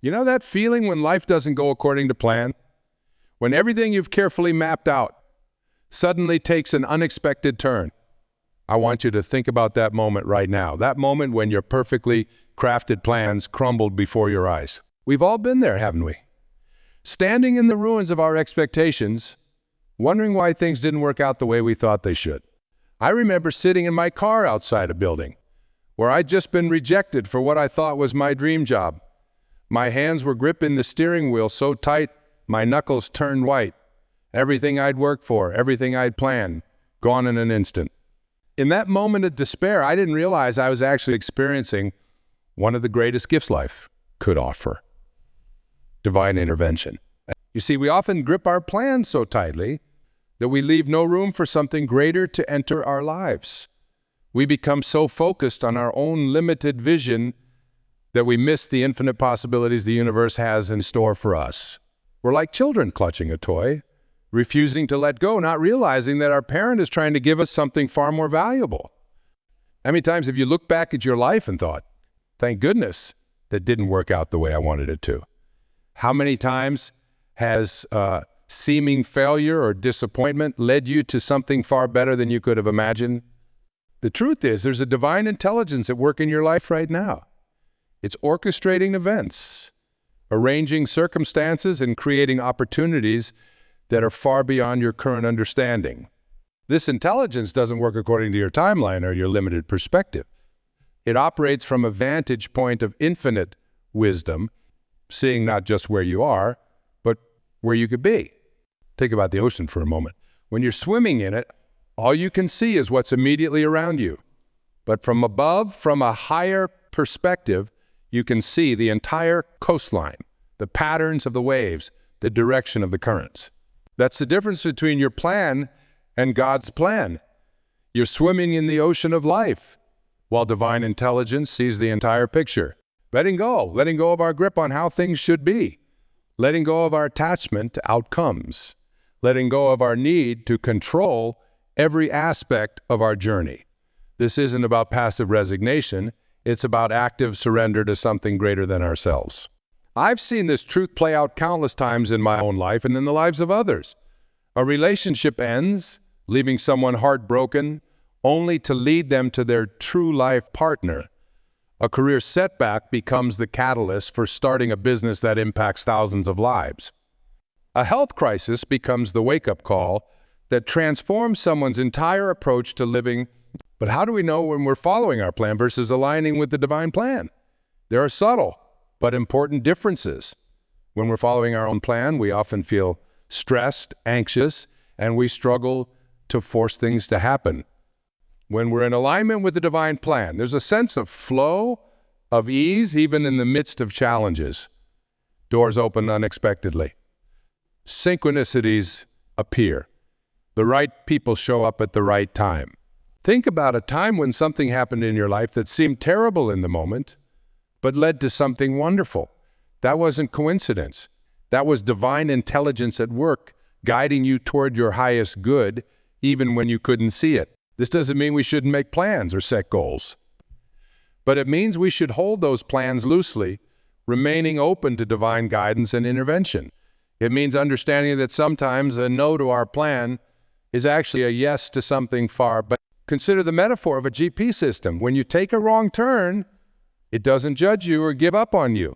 You know that feeling when life doesn't go according to plan? When everything you've carefully mapped out suddenly takes an unexpected turn. I want you to think about that moment right now. That moment when your perfectly crafted plans crumbled before your eyes. We've all been there, haven't we? Standing in the ruins of our expectations, wondering why things didn't work out the way we thought they should. I remember sitting in my car outside a building where I'd just been rejected for what I thought was my dream job. My hands were gripping the steering wheel so tight, my knuckles turned white. Everything I'd worked for, everything I'd planned, gone in an instant. In that moment of despair, I didn't realize I was actually experiencing one of the greatest gifts life could offer: divine intervention. You see, we often grip our plans so tightly that we leave no room for something greater to enter our lives. We become so focused on our own limited vision that we miss the infinite possibilities the universe has in store for us. We're like children clutching a toy, refusing to let go, not realizing that our parent is trying to give us something far more valuable. How many times have you looked back at your life and thought, thank goodness that didn't work out the way I wanted it to? How many times has seeming failure or disappointment led you to something far better than you could have imagined? The truth is, there's a divine intelligence at work in your life right now. It's orchestrating events, arranging circumstances, and creating opportunities that are far beyond your current understanding. This intelligence doesn't work according to your timeline or your limited perspective. It operates from a vantage point of infinite wisdom, seeing not just where you are, but where you could be. Think about the ocean for a moment. When you're swimming in it, all you can see is what's immediately around you. But from above, from a higher perspective, you can see the entire coastline, the patterns of the waves, the direction of the currents. That's the difference between your plan and God's plan. You're swimming in the ocean of life, while divine intelligence sees the entire picture. Letting go of our grip on how things should be, letting go of our attachment to outcomes, letting go of our need to control every aspect of our journey. This isn't about passive resignation, it's about active surrender to something greater than ourselves. I've seen this truth play out countless times in my own life and in the lives of others. A relationship ends, leaving someone heartbroken, only to lead them to their true life partner. A career setback becomes the catalyst for starting a business that impacts thousands of lives. A health crisis becomes the wake-up call that transforms someone's entire approach to living. But how do we know when we're following our plan versus aligning with the divine plan? There are subtle but important differences. When we're following our own plan, we often feel stressed, anxious, and we struggle to force things to happen. When we're in alignment with the divine plan, there's a sense of flow, of ease, even in the midst of challenges. Doors open unexpectedly. Synchronicities appear. The right people show up at the right time. Think about a time when something happened in your life that seemed terrible in the moment, but led to something wonderful. That wasn't coincidence. That was divine intelligence at work, guiding you toward your highest good, even when you couldn't see it. This doesn't mean we shouldn't make plans or set goals, but it means we should hold those plans loosely, remaining open to divine guidance and intervention. It means understanding that sometimes a no to our plan is actually a yes to something far better. Consider the metaphor of a GPS system. When you take a wrong turn, it doesn't judge you or give up on you.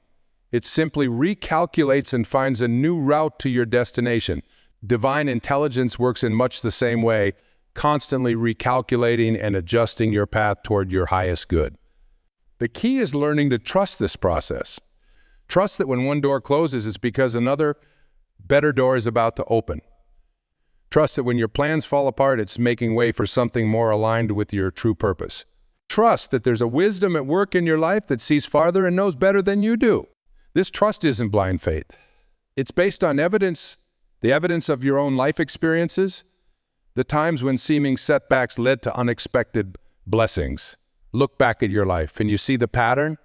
It simply recalculates and finds a new route to your destination. Divine intelligence works in much the same way, constantly recalculating and adjusting your path toward your highest good. The key is learning to trust this process. Trust that when one door closes, it's because another better door is about to open. Trust that when your plans fall apart, it's making way for something more aligned with your true purpose. Trust that there's a wisdom at work in your life that sees farther and knows better than you do. This trust isn't blind faith. It's based on evidence, the evidence of your own life experiences, the times when seeming setbacks led to unexpected blessings. Look back at your life and you see the pattern.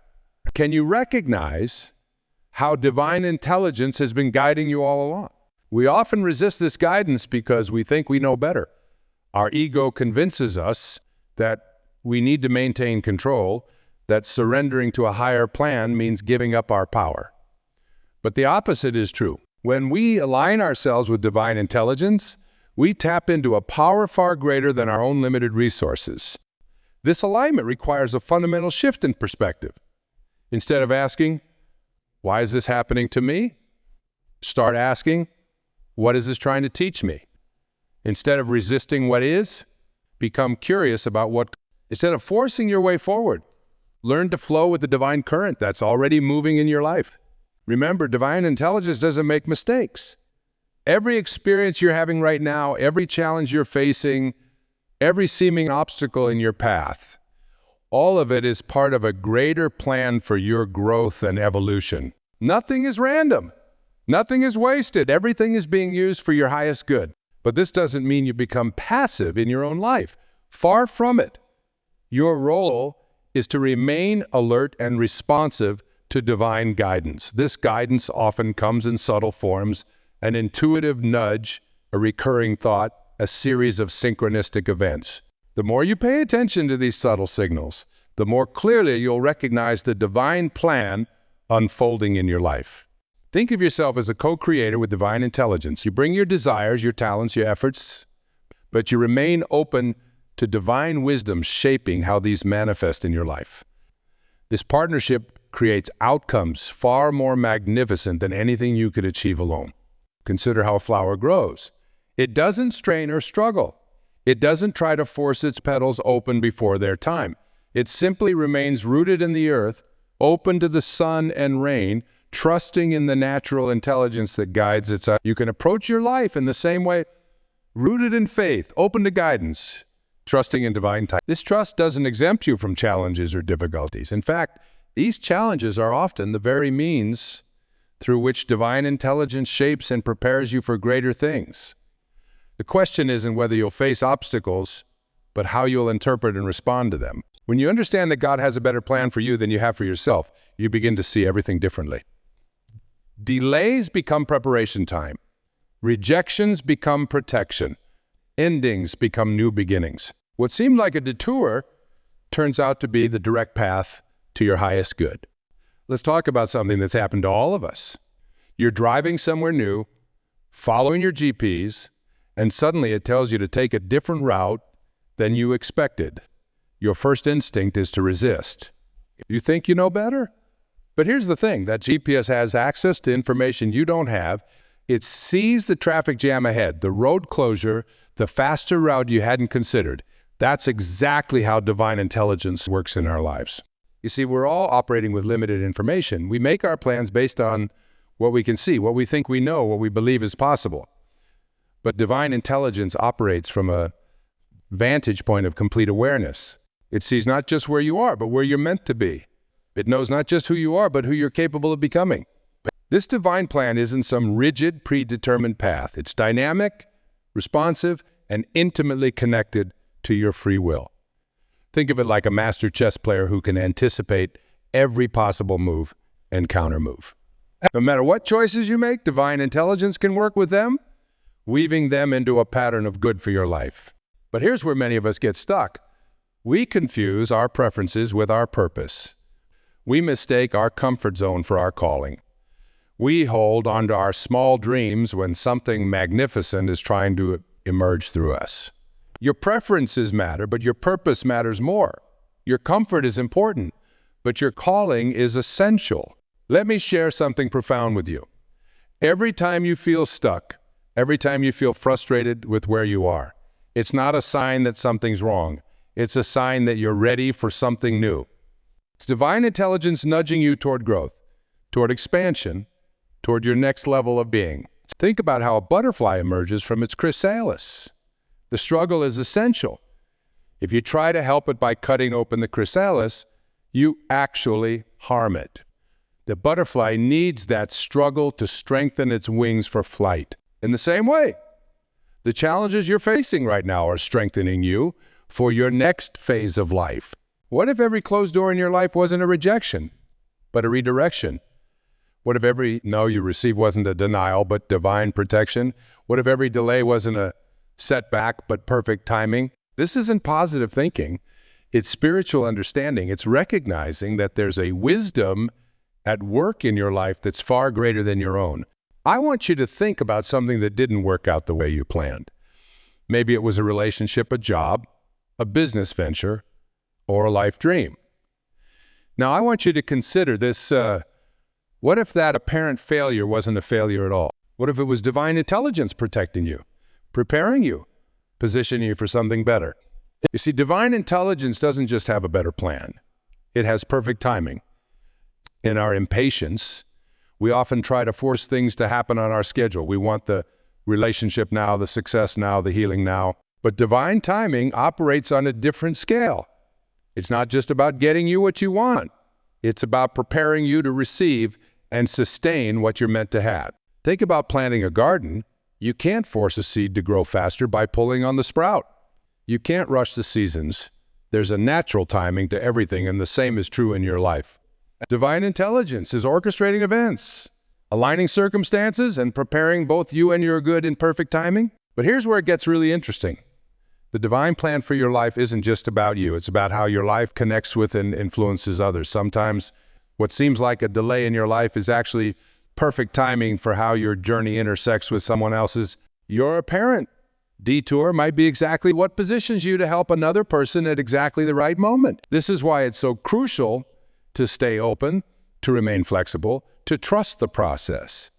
Can you recognize how divine intelligence has been guiding you all along? We often resist this guidance because we think we know better. Our ego convinces us that we need to maintain control, that surrendering to a higher plan means giving up our power. But the opposite is true. When we align ourselves with divine intelligence, we tap into a power far greater than our own limited resources. This alignment requires a fundamental shift in perspective. Instead of asking, why is this happening to me? Start asking, what is this trying to teach me? Instead of resisting what is, become curious about what. Instead of forcing your way forward, learn to flow with the divine current that's already moving in your life. Remember, divine intelligence doesn't make mistakes. Every experience you're having right now, every challenge you're facing, every seeming obstacle in your path, all of it is part of a greater plan for your growth and evolution. Nothing is random. Nothing is wasted. Everything is being used for your highest good. But this doesn't mean you become passive in your own life. Far from it. Your role is to remain alert and responsive to divine guidance. This guidance often comes in subtle forms, an intuitive nudge, a recurring thought, a series of synchronistic events. The more you pay attention to these subtle signals, the more clearly you'll recognize the divine plan unfolding in your life. Think of yourself as a co-creator with divine intelligence. You bring your desires, your talents, your efforts, but you remain open to divine wisdom shaping how these manifest in your life. This partnership creates outcomes far more magnificent than anything you could achieve alone. Consider how a flower grows. It doesn't strain or struggle. It doesn't try to force its petals open before their time. It simply remains rooted in the earth, open to the sun and rain, trusting in the natural intelligence that guides its. You can approach your life in the same way, rooted in faith, open to guidance, trusting in divine time. This trust doesn't exempt you from challenges or difficulties. In fact, these challenges are often the very means through which divine intelligence shapes and prepares you for greater things. The question isn't whether you'll face obstacles, but how you'll interpret and respond to them. When you understand that God has a better plan for you than you have for yourself, you begin to see everything differently. Delays become preparation time. Rejections become protection. Endings become new beginnings. What seemed like a detour turns out to be the direct path to your highest good. Let's talk about something that's happened to all of us. You're driving somewhere new, following your GPS, and suddenly it tells you to take a different route than you expected. Your first instinct is to resist. You think you know better? But here's the thing, that GPS has access to information you don't have. It sees the traffic jam ahead, the road closure, the faster route you hadn't considered. That's exactly how divine intelligence works in our lives. You see, we're all operating with limited information. We make our plans based on what we can see, what we think we know, what we believe is possible. But divine intelligence operates from a vantage point of complete awareness. It sees not just where you are, but where you're meant to be. It knows not just who you are, but who you're capable of becoming. This divine plan isn't some rigid, predetermined path. It's dynamic, responsive, and intimately connected to your free will. Think of it like a master chess player who can anticipate every possible move and counter-move. No matter what choices you make, divine intelligence can work with them, weaving them into a pattern of good for your life. But here's where many of us get stuck. We confuse our preferences with our purpose. We mistake our comfort zone for our calling. We hold onto our small dreams when something magnificent is trying to emerge through us. Your preferences matter, but your purpose matters more. Your comfort is important, but your calling is essential. Let me share something profound with you. Every time you feel stuck, every time you feel frustrated with where you are, it's not a sign that something's wrong. It's a sign that you're ready for something new. It's divine intelligence nudging you toward growth, toward expansion, toward your next level of being. Think about how a butterfly emerges from its chrysalis. The struggle is essential. If you try to help it by cutting open the chrysalis, you actually harm it. The butterfly needs that struggle to strengthen its wings for flight. In the same way, the challenges you're facing right now are strengthening you for your next phase of life. What if every closed door in your life wasn't a rejection, but a redirection? What if every no you received wasn't a denial, but divine protection? What if every delay wasn't a setback, but perfect timing? This isn't positive thinking. It's spiritual understanding. It's recognizing that there's a wisdom at work in your life that's far greater than your own. I want you to think about something that didn't work out the way you planned. Maybe it was a relationship, a job, a business venture, or a life dream. Now, I want you to consider this. What if that apparent failure wasn't a failure at all? What if it was divine intelligence protecting you, preparing you, positioning you for something better? You see, divine intelligence doesn't just have a better plan. It has perfect timing. In our impatience, we often try to force things to happen on our schedule. We want the relationship now, the success now, the healing now. But divine timing operates on a different scale. It's not just about getting you what you want. It's about preparing you to receive and sustain what you're meant to have. Think about planting a garden. You can't force a seed to grow faster by pulling on the sprout. You can't rush the seasons. There's a natural timing to everything, and the same is true in your life. Divine intelligence is orchestrating events, aligning circumstances, and preparing both you and your good in perfect timing. But here's where it gets really interesting. The divine plan for your life isn't just about you. It's about how your life connects with and influences others. Sometimes what seems like a delay in your life is actually perfect timing for how your journey intersects with someone else's. Your apparent detour might be exactly what positions you to help another person at exactly the right moment. This is why it's so crucial to stay open, to remain flexible, to trust the process.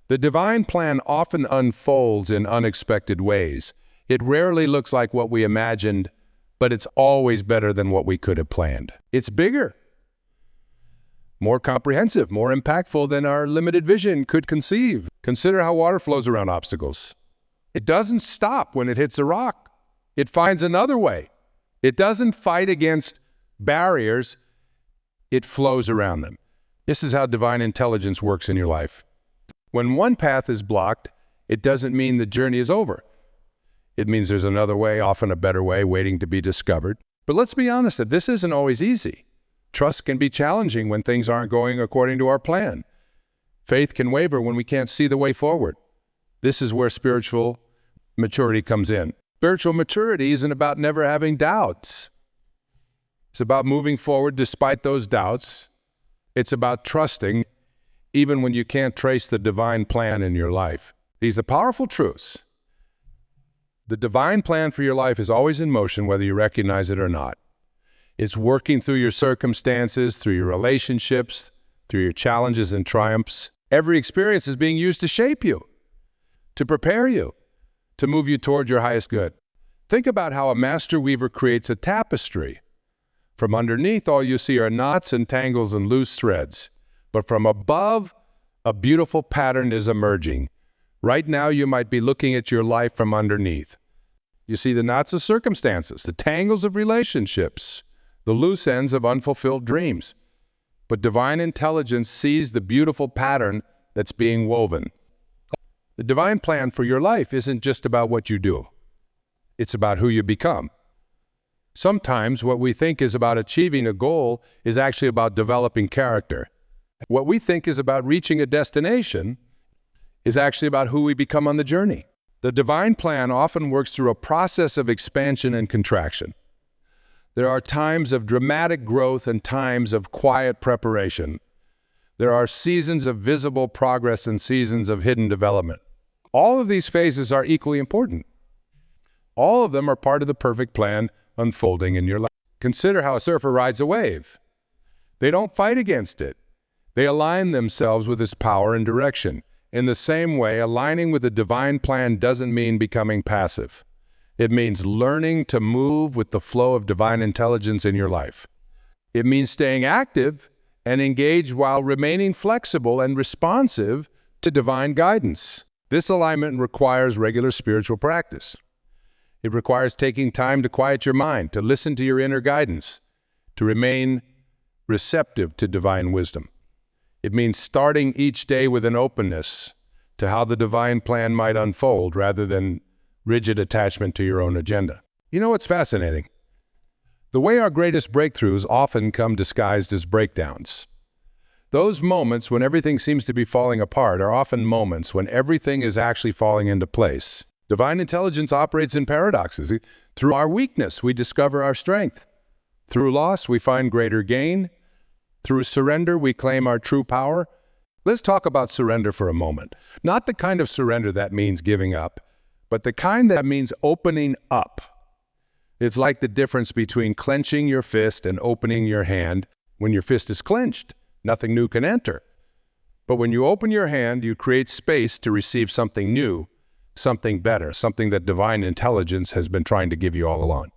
The divine plan often unfolds in unexpected ways. It rarely looks like what we imagined, but it's always better than what we could have planned. It's bigger, more comprehensive, more impactful than our limited vision could conceive. Consider how water flows around obstacles. It doesn't stop when it hits a rock. It finds another way. It doesn't fight against barriers. It flows around them. This is how divine intelligence works in your life. When one path is blocked, it doesn't mean the journey is over. It means there's another way, often a better way, waiting to be discovered. But let's be honest, that this isn't always easy. Trust can be challenging when things aren't going according to our plan. Faith can waver when we can't see the way forward. This is where spiritual maturity comes in. Spiritual maturity isn't about never having doubts. It's about moving forward despite those doubts. It's about trusting even when you can't trace the divine plan in your life. These are powerful truths. The divine plan for your life is always in motion, whether you recognize it or not. It's working through your circumstances, through your relationships, through your challenges and triumphs. Every experience is being used to shape you, to prepare you, to move you toward your highest good. Think about how a master weaver creates a tapestry. From underneath, all you see are knots and tangles and loose threads. But from above, a beautiful pattern is emerging. Right now, you might be looking at your life from underneath. You see the knots of circumstances, the tangles of relationships, the loose ends of unfulfilled dreams. But divine intelligence sees the beautiful pattern that's being woven. The divine plan for your life isn't just about what you do. It's about who you become. Sometimes what we think is about achieving a goal is actually about developing character. What we think is about reaching a destination is actually about who we become on the journey. The divine plan often works through a process of expansion and contraction. There are times of dramatic growth and times of quiet preparation. There are seasons of visible progress and seasons of hidden development. All of these phases are equally important. All of them are part of the perfect plan unfolding in your life. Consider how a surfer rides a wave. They don't fight against it. They align themselves with its power and direction. In the same way, aligning with the divine plan doesn't mean becoming passive. It means learning to move with the flow of divine intelligence in your life. It means staying active and engaged while remaining flexible and responsive to divine guidance. This alignment requires regular spiritual practice. It requires taking time to quiet your mind, to listen to your inner guidance, to remain receptive to divine wisdom. It means starting each day with an openness to how the divine plan might unfold rather than rigid attachment to your own agenda. You know what's fascinating? The way our greatest breakthroughs often come disguised as breakdowns. Those moments when everything seems to be falling apart are often moments when everything is actually falling into place. Divine intelligence operates in paradoxes. Through our weakness, we discover our strength. Through loss, we find greater gain. Through surrender, we claim our true power. Let's talk about surrender for a moment. Not the kind of surrender that means giving up, but the kind that means opening up. It's like the difference between clenching your fist and opening your hand. When your fist is clenched, nothing new can enter. But when you open your hand, you create space to receive something new, something better, something that divine intelligence has been trying to give you all along.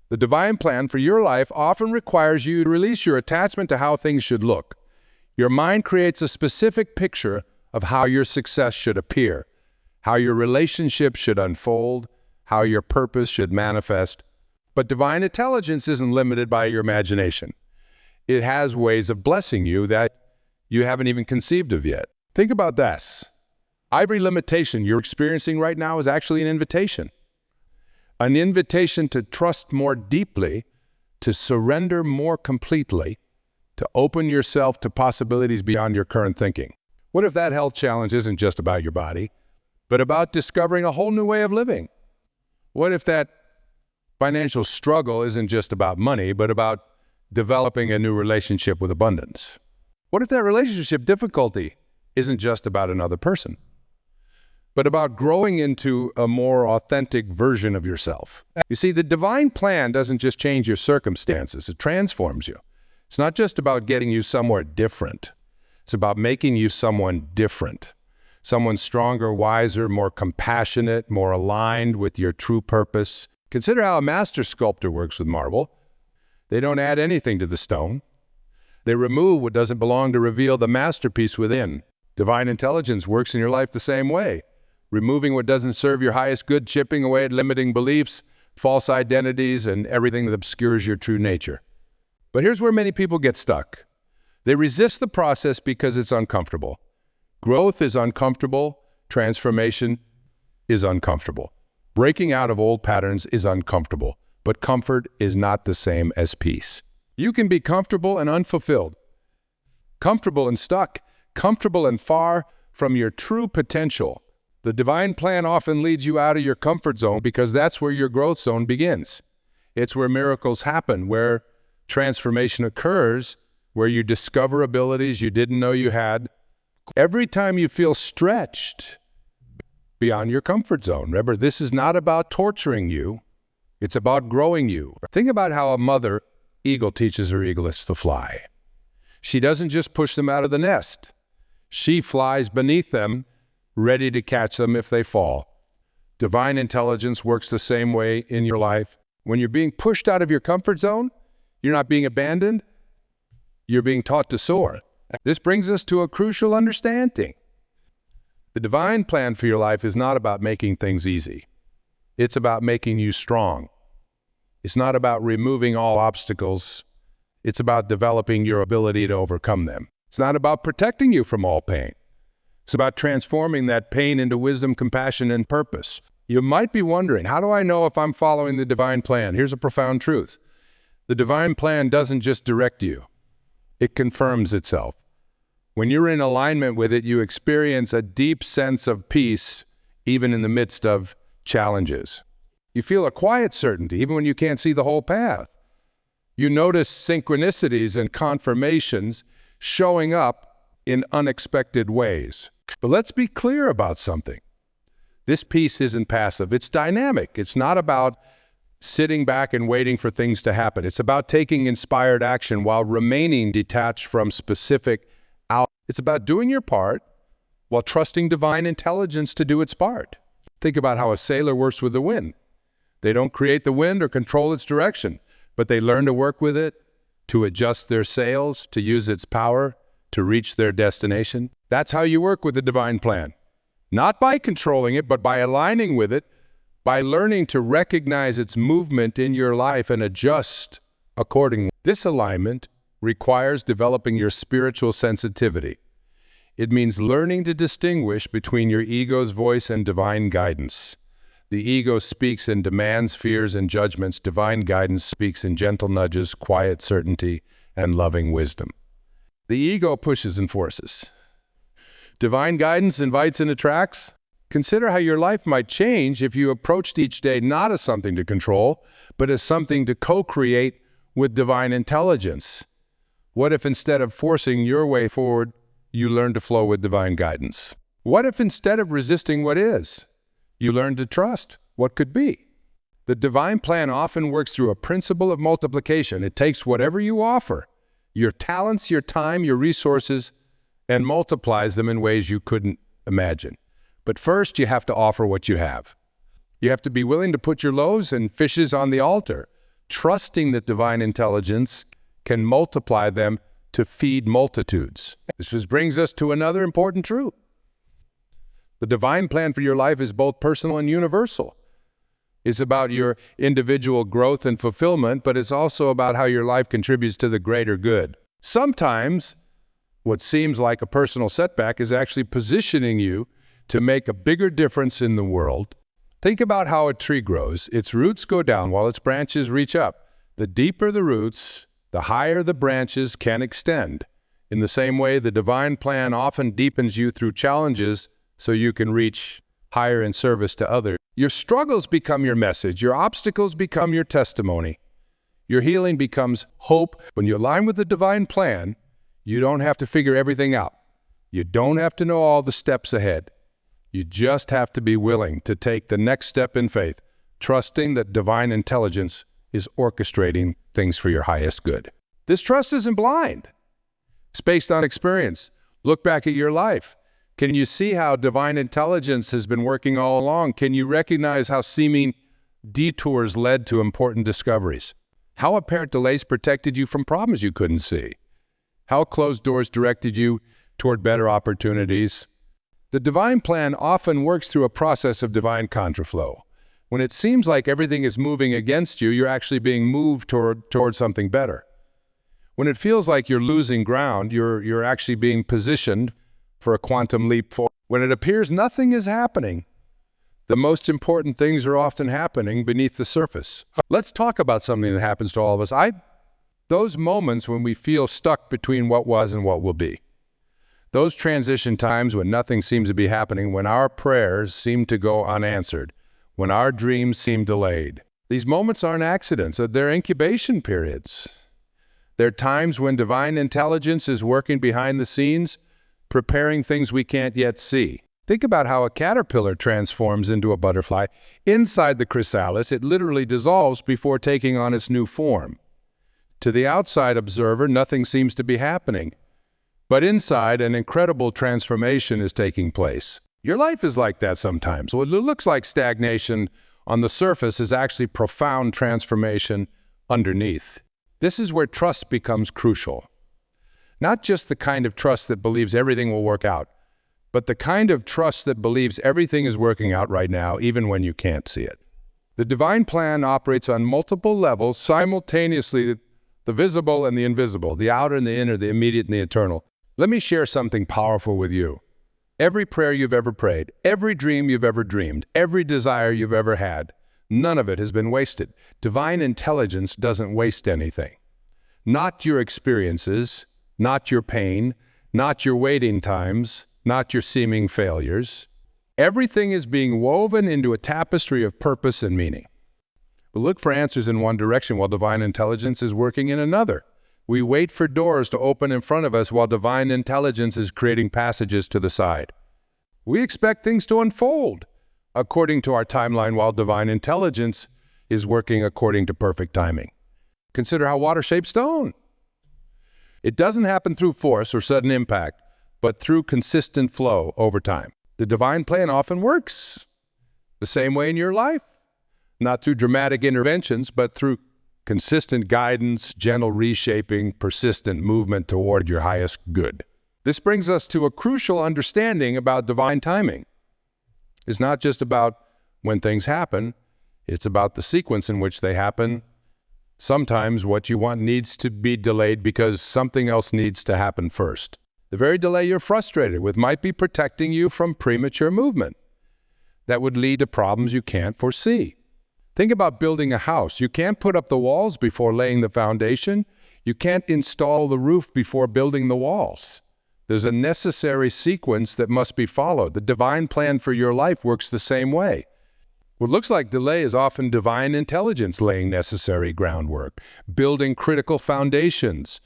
The divine plan for your life often requires you to release your attachment to how things should look. Your mind creates a specific picture of how your success should appear, how your relationship should unfold, how your purpose should manifest. But divine intelligence isn't limited by your imagination. It has ways of blessing you that you haven't even conceived of yet. Think about this. Every limitation you're experiencing right now is actually an invitation. An invitation to trust more deeply, to surrender more completely, to open yourself to possibilities beyond your current thinking. What if that health challenge isn't just about your body, but about discovering a whole new way of living? What if that financial struggle isn't just about money, but about developing a new relationship with abundance? What if that relationship difficulty isn't just about another person, but about growing into a more authentic version of yourself? You see, the divine plan doesn't just change your circumstances, it transforms you. It's not just about getting you somewhere different. It's about making you someone different, someone stronger, wiser, more compassionate, more aligned with your true purpose. Consider how a master sculptor works with marble. They don't add anything to the stone. They remove what doesn't belong to reveal the masterpiece within. Divine intelligence works in your life the same way, removing what doesn't serve your highest good, chipping away at limiting beliefs, false identities, and everything that obscures your true nature. But here's where many people get stuck. They resist the process because it's uncomfortable. Growth is uncomfortable. Transformation is uncomfortable. Breaking out of old patterns is uncomfortable, but comfort is not the same as peace. You can be comfortable and unfulfilled, comfortable and stuck, comfortable and far from your true potential. The divine plan often leads you out of your comfort zone because that's where your growth zone begins. It's where miracles happen, where transformation occurs, where you discover abilities you didn't know you had. Every time you feel stretched beyond your comfort zone, remember, this is not about torturing you. It's about growing you. Think about how a mother eagle teaches her eaglets to fly. She doesn't just push them out of the nest. She flies beneath them, ready to catch them if they fall. Divine intelligence works the same way in your life. When you're being pushed out of your comfort zone, you're not being abandoned. You're being taught to soar. This brings us to a crucial understanding. The divine plan for your life is not about making things easy. It's about making you strong. It's not about removing all obstacles. It's about developing your ability to overcome them. It's not about protecting you from all pain. It's about transforming that pain into wisdom, compassion, and purpose. You might be wondering, how do I know if I'm following the divine plan? Here's a profound truth. The divine plan doesn't just direct you. It confirms itself. When you're in alignment with it, you experience a deep sense of peace, even in the midst of challenges. You feel a quiet certainty, even when you can't see the whole path. You notice synchronicities and confirmations showing up in unexpected ways. But let's be clear about something. This peace isn't passive, it's dynamic. It's not about sitting back and waiting for things to happen. It's about taking inspired action while remaining detached from specific outcomes. It's about doing your part while trusting divine intelligence to do its part. Think about how a sailor works with the wind. They don't create the wind or control its direction, but they learn to work with it, to adjust their sails, to use its power, to reach their destination. That's how you work with the divine plan. Not by controlling it, but by aligning with it, by learning to recognize its movement in your life and adjust accordingly. This alignment requires developing your spiritual sensitivity. It means learning to distinguish between your ego's voice and divine guidance. The ego speaks in demands, fears, and judgments. Divine guidance speaks in gentle nudges, quiet certainty, and loving wisdom. The ego pushes and forces. Divine guidance invites and attracts. Consider how your life might change if you approached each day not as something to control, but as something to co-create with divine intelligence. What if instead of forcing your way forward, you learn to flow with divine guidance? What if instead of resisting what is, you learn to trust what could be? The divine plan often works through a principle of multiplication. It takes whatever you offer, your talents, your time, your resources, and multiplies them in ways you couldn't imagine. But first, you have to offer what you have. You have to be willing to put your loaves and fishes on the altar, trusting that divine intelligence can multiply them to feed multitudes. This brings us to another important truth. The divine plan for your life is both personal and universal. It's about your individual growth and fulfillment, but it's also about how your life contributes to the greater good. Sometimes, what seems like a personal setback is actually positioning you to make a bigger difference in the world. Think about how a tree grows. Its roots go down while its branches reach up. The deeper the roots, the higher the branches can extend. In the same way, the divine plan often deepens you through challenges so you can reach higher in service to others. Your struggles become your message. Your obstacles become your testimony. Your healing becomes hope. When you align with the divine plan, you don't have to figure everything out. You don't have to know all the steps ahead. You just have to be willing to take the next step in faith, trusting that divine intelligence is orchestrating things for your highest good. This trust isn't blind. It's based on experience. Look back at your life. Can you see how divine intelligence has been working all along? Can you recognize how seeming detours led to important discoveries? How apparent delays protected you from problems you couldn't see? How closed doors directed you toward better opportunities? The divine plan often works through a process of divine contraflow. When it seems like everything is moving against you, you're actually being moved toward something better. When it feels like you're losing ground, you're actually being positioned for a quantum leap forward. When it appears nothing is happening, the most important things are often happening beneath the surface. Let's talk about something that happens to all of us. Those moments when we feel stuck between what was and what will be. Those transition times when nothing seems to be happening, when our prayers seem to go unanswered, when our dreams seem delayed. These moments aren't accidents, they're incubation periods. They're times when divine intelligence is working behind the scenes, preparing things we can't yet see. Think about how a caterpillar transforms into a butterfly. Inside the chrysalis, it literally dissolves before taking on its new form. To the outside observer, nothing seems to be happening. But inside, an incredible transformation is taking place. Your life is like that sometimes. What looks like stagnation on the surface is actually profound transformation underneath. This is where trust becomes crucial. Not just the kind of trust that believes everything will work out, but the kind of trust that believes everything is working out right now, even when you can't see it. The divine plan operates on multiple levels simultaneously, the visible and the invisible, the outer and the inner, the immediate and the eternal. Let me share something powerful with you. Every prayer you've ever prayed, every dream you've ever dreamed, every desire you've ever had, none of it has been wasted. Divine intelligence doesn't waste anything. Not your experiences, not your pain, not your waiting times, not your seeming failures. Everything is being woven into a tapestry of purpose and meaning. We look for answers in one direction while divine intelligence is working in another. We wait for doors to open in front of us while divine intelligence is creating passages to the side. We expect things to unfold according to our timeline while divine intelligence is working according to perfect timing. Consider how water shapes stone. It doesn't happen through force or sudden impact, but through consistent flow over time. The divine plan often works the same way in your life, not through dramatic interventions, but through consistent guidance, gentle reshaping, persistent movement toward your highest good. This brings us to a crucial understanding about divine timing. It's not just about when things happen, it's about the sequence in which they happen. Sometimes what you want needs to be delayed because something else needs to happen first. The very delay you're frustrated with might be protecting you from premature movement that would lead to problems you can't foresee. Think about building a house. You can't put up the walls before laying the foundation. You can't install the roof before building the walls. There's a necessary sequence that must be followed. The divine plan for your life works the same way. What looks like delay is often divine intelligence laying necessary groundwork, building critical foundations,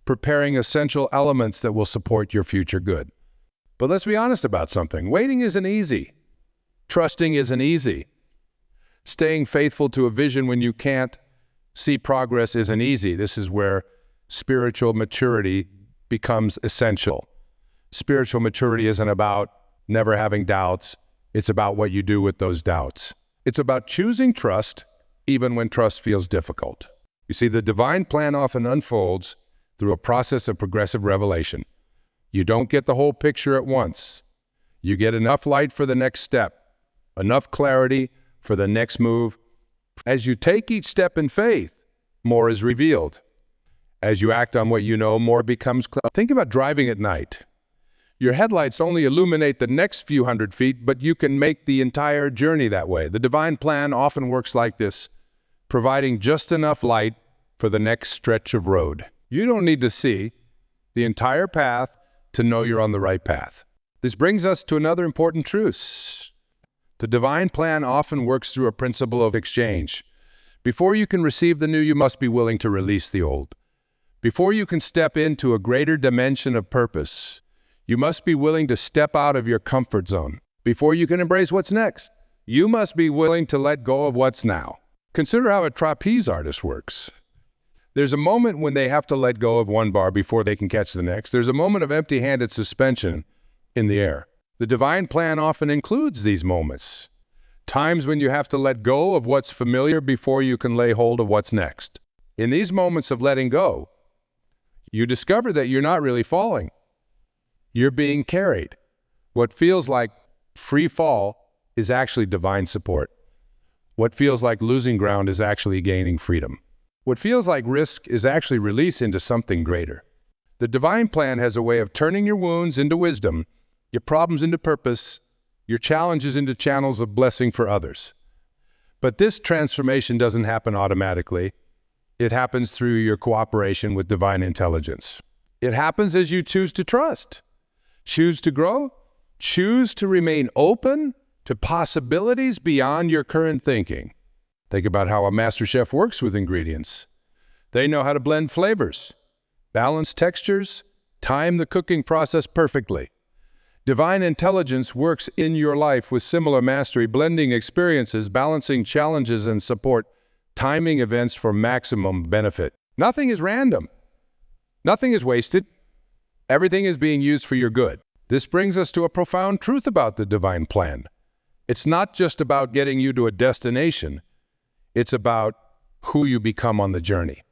preparing essential elements that will support your future good. But let's be honest about something. Waiting isn't easy. Trusting isn't easy. Staying faithful to a vision when you can't see progress isn't easy. This is where spiritual maturity becomes essential. Spiritual maturity isn't about never having doubts. It's about what you do with those doubts. It's about choosing trust even when trust feels difficult. You see, the divine plan often unfolds through a process of progressive revelation. You don't get the whole picture at once. You get enough light for the next step, enough clarity for the next move. As you take each step in faith, more is revealed. As you act on what you know, more becomes clear. Think about driving at night. Your headlights only illuminate the next few hundred feet, but you can make the entire journey that way. The divine plan often works like this, providing just enough light for the next stretch of road. You don't need to see the entire path to know you're on the right path. This brings us to another important truth. The divine plan often works through a principle of exchange. Before you can receive the new, you must be willing to release the old. Before you can step into a greater dimension of purpose, you must be willing to step out of your comfort zone. Before you can embrace what's next, you must be willing to let go of what's now. Consider how a trapeze artist works. There's a moment when they have to let go of one bar before they can catch the next. There's a moment of empty-handed suspension in the air. The divine plan often includes these moments. Times when you have to let go of what's familiar before you can lay hold of what's next. In these moments of letting go, you discover that you're not really falling. You're being carried. What feels like free fall is actually divine support. What feels like losing ground is actually gaining freedom. What feels like risk is actually release into something greater. The divine plan has a way of turning your wounds into wisdom, your problems into purpose, your challenges into channels of blessing for others. But this transformation doesn't happen automatically. It happens through your cooperation with divine intelligence. It happens as you choose to trust, choose to grow, choose to remain open to possibilities beyond your current thinking. Think about how a master chef works with ingredients. They know how to blend flavors, balance textures, time the cooking process perfectly. Divine intelligence works in your life with similar mastery, blending experiences, balancing challenges and support, timing events for maximum benefit. Nothing is random. Nothing is wasted. Everything is being used for your good. This brings us to a profound truth about the divine plan. It's not just about getting you to a destination. It's about who you become on the journey.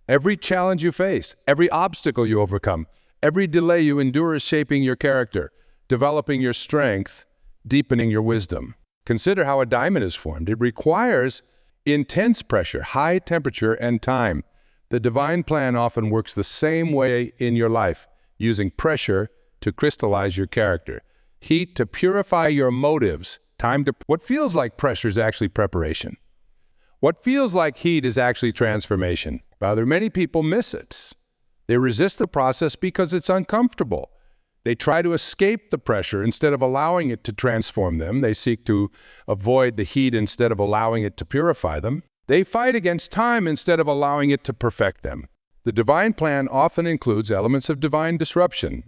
Every challenge you face, every obstacle you overcome, every delay you endure is shaping your character, developing your strength, deepening your wisdom. Consider how a diamond is formed. It requires intense pressure, high temperature, and time. The divine plan often works the same way in your life, using pressure to crystallize your character, heat to purify your motives, time to... What feels like pressure is actually preparation. What feels like heat is actually transformation. Rather, many people miss it. They resist the process because it's uncomfortable. They try to escape the pressure instead of allowing it to transform them. They seek to avoid the heat instead of allowing it to purify them. They fight against time instead of allowing it to perfect them. The divine plan often includes elements of divine disruption.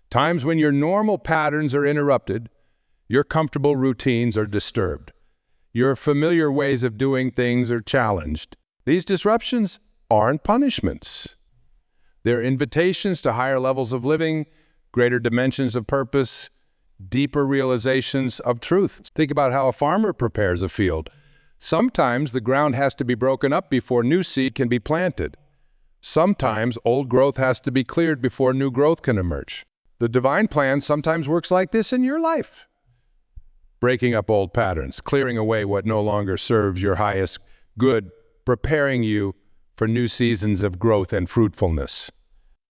Times when your normal patterns are interrupted, your comfortable routines are disturbed. Your familiar ways of doing things are challenged. These disruptions aren't punishments. They're invitations to higher levels of living, greater dimensions of purpose, deeper realizations of truth. Think about how a farmer prepares a field. Sometimes the ground has to be broken up before new seed can be planted. Sometimes old growth has to be cleared before new growth can emerge. The divine plan sometimes works like this in your life. Breaking up old patterns, clearing away what no longer serves your highest good, preparing you for new seasons of growth and fruitfulness.